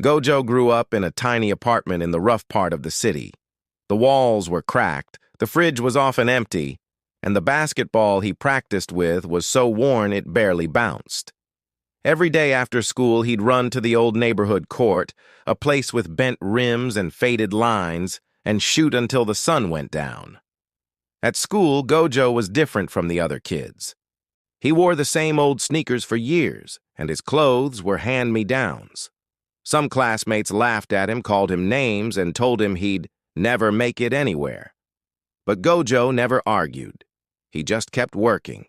Gojo grew up in a tiny apartment in the rough part of the city. The walls were cracked, the fridge was often empty, and the basketball he practiced with was so worn it barely bounced. Every day after school, he'd run to the old neighborhood court, a place with bent rims and faded lines, and shoot until the sun went down. At school, Gojo was different from the other kids. He wore the same old sneakers for years, and his clothes were hand-me-downs. Some classmates laughed at him, called him names, and told him he'd never make it anywhere. But Gojo never argued. He just kept working.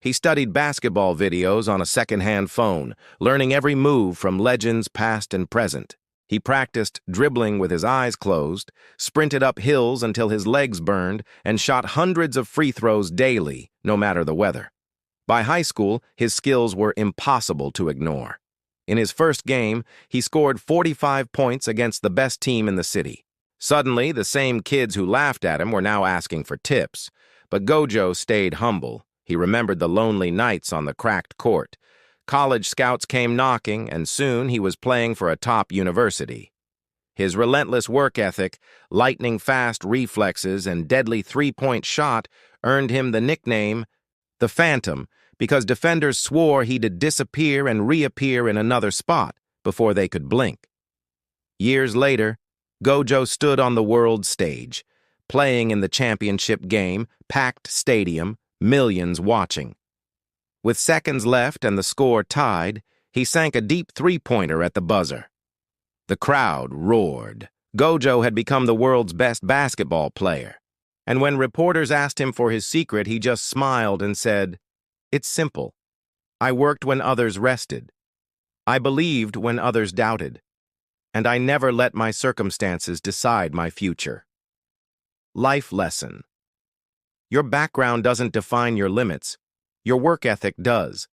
He studied basketball videos on a second-hand phone, learning every move from legends past and present. He practiced dribbling with his eyes closed, sprinted up hills until his legs burned, and shot hundreds of free throws daily, no matter the weather. By high school, his skills were impossible to ignore. In his first game, he scored 45 points against the best team in the city. Suddenly, the same kids who laughed at him were now asking for tips. But Gojo stayed humble. He remembered the lonely nights on the cracked court. College scouts came knocking, and soon he was playing for a top university. His relentless work ethic, lightning-fast reflexes, and deadly three-point shot earned him the nickname the Phantom, because defenders swore he'd disappear and reappear in another spot before they could blink. Years later, Gojo stood on the world stage, playing in the championship game, packed stadium, millions watching. With seconds left and the score tied, he sank a deep three-pointer at the buzzer. The crowd roared. Gojo had become the world's best basketball player. And when reporters asked him for his secret, he just smiled and said, "It's simple. I worked when others rested. I believed when others doubted. And I never let my circumstances decide my future." Life lesson. Your background doesn't define your limits. Your work ethic does.